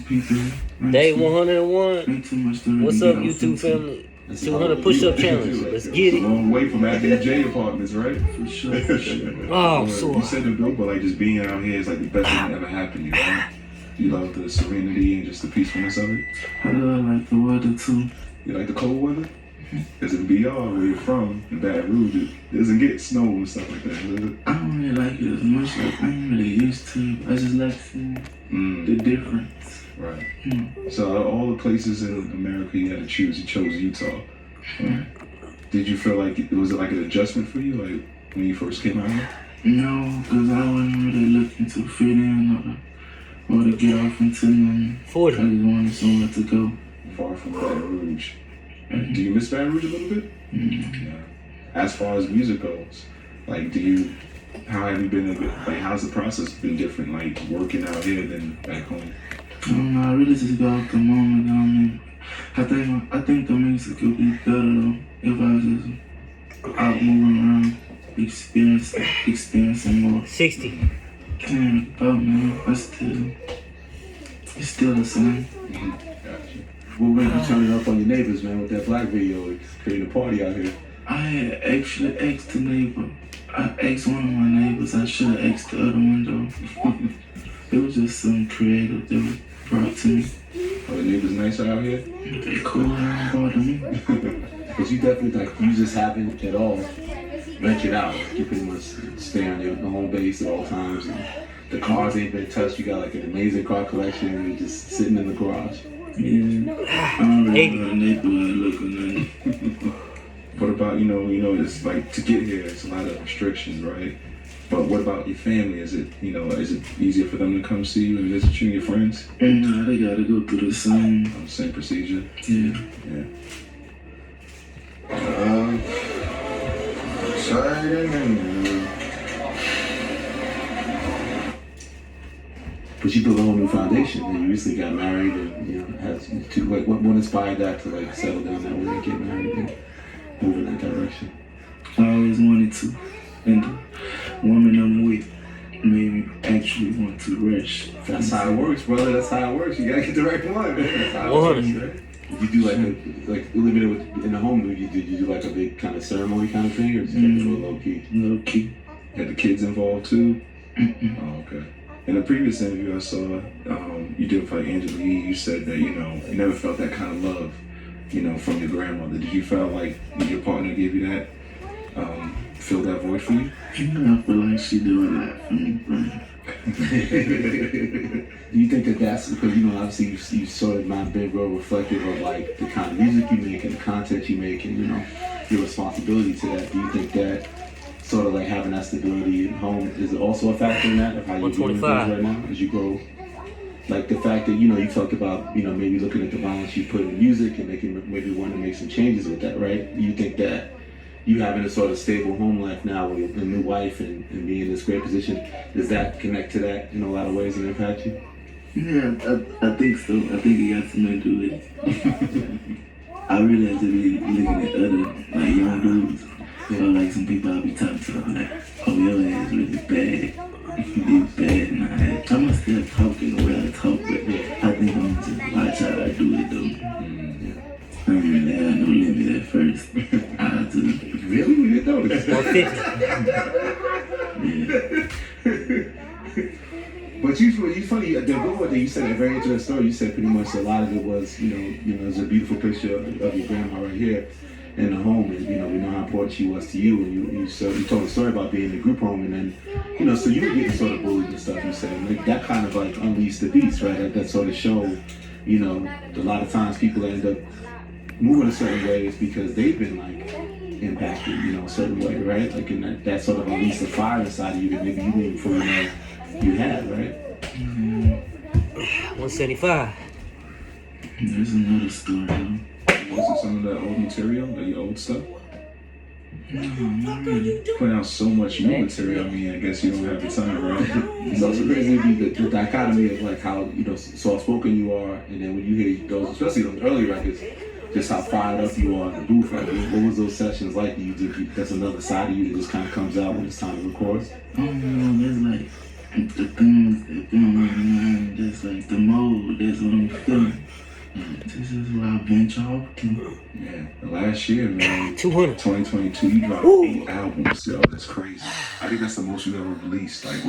people. Day 101. Ain't too much to really What's get up, off YouTube into. family? 200 push-up challenge. Let's get A it. long way from Avenue J apartments, right? For sure, for sure. Oh, You so said it, Bill, but like just being out here is like the best thing that ever happened to you, right? You love the serenity and just the peacefulness of it. I like the weather too. You like the cold weather? Because in BR, where you're from, in Baton Rouge, it doesn't get snow and stuff like that, does it? I don't really like it as much. Like, I ain't really used to it. I just like seeing the difference. Right. Mm. So out of all the places in America you had to choose, you chose Utah. Right? Did you feel like, was it like an adjustment for you, like when you first came out here? No, because I wasn't really looking to fit in or to get off into nothing. 40. I just wanted somewhere to go. Far from Baton Rouge. Do you miss Baton Rouge a little bit? Yeah. As far as music goes, like, how have you been, like, how's the process been different, like, working out here than back home? I don't know, I really just go off the moment. I think the music could be better though if I was just out moving around, experiencing more. 60. Can't about man, it's still the same. Gotcha. What made you turn it up on your neighbors, man, with that black video? It's creating a party out here. I had actually asked the neighbor. I asked one of my neighbors. I should have asked the other one though. It was just something creative that was brought to me. Are the neighbors nicer out here? They cool, they don't bother me. Because you definitely, like, you just haven't at all ventured out. You pretty much stay on your home base at all times. And the cars ain't been touched. You got like an amazing car collection and you're just sitting in the garage. Yeah, I don't really know the neighborhood look or nothing. What about, it's like, to get here, it's a lot of restrictions, right? But what about your family? Is it easier for them to come see you and visit you and your friends? Nah, they gotta go through the Same procedure? Yeah. But you built a whole new foundation and you recently got married and, has two, like, what inspired that to, like, settle down that way and get married and move in that direction? I always wanted to. And the woman I'm with made me actually want to rush. That's how it works, brother. That's how it works. You gotta get the right one, man. That's how it works, right? You do like living in the home, did you do like a big kind of ceremony kind of thing, or just kept it real low key? Low key. Had the kids involved too? Oh, okay. In the previous interview I saw you did for Angela Yee, you said that, you never felt that kind of love, from your grandmother. Did you feel like your partner gave you that, fill that void for you? I feel like she do a lot for me, bro. Do you think that that's because, obviously you sort of not been real reflective of like the kind of music you make and the content you make and, your responsibility to that? Do you think that sort of like having that stability at home is also a factor in that of how you're doing things right now as you grow? Like the fact that, you talked about, maybe looking at the balance you put in music and maybe want to make some changes with that, right? Do you think that you having a sort of stable home life now with a new wife and being in this great position, does that connect to that in a lot of ways and impact you? Yeah, I think so. I think it got something to do with it. I really have to be looking at other, like, young dudes. Or like some people I'll be talking to, I'm like, oh, your ass really bad. You bad, man. I'm still talking the way I talk, but I think I'm just watch how I do it, though. I don't really have no limit at first. I do. Really? You didn't notice? 150. But you funny, the good one that you said, a very interesting story. You said pretty much a lot of it was, there's a beautiful picture of your grandma right here in the home, and we know how important she was to you, and you told a story about being in the group home, and then so you were getting sort of bullied and stuff. You said like, that kind of like unleashed the beast, right? That sort of showed, a lot of times people end up moving a certain way is because they've been like impacted, a certain way, right? Like in that sort of unleashed the fire inside of you that maybe you didn't before you had, right? 175. There's another story, though. Was it some of that old material, like your old stuff? No, not really. Putting out so much new material, I guess you don't have the time, right? It's also crazy to be the dichotomy of like how, soft-spoken you are, and then when you hear those, especially those early records, just how fired up you are in the booth. Like, what was those sessions like? That's another side of you that just kind of comes out when it's time to record? I don't know, there's like, the things that been on my mind, just like the mode, that's what I'm feeling. This is what I venture off to. Yeah, last year, man, 200. 2022, you dropped 8 albums. Yo, that's crazy. I think that's the most you ever released. Like,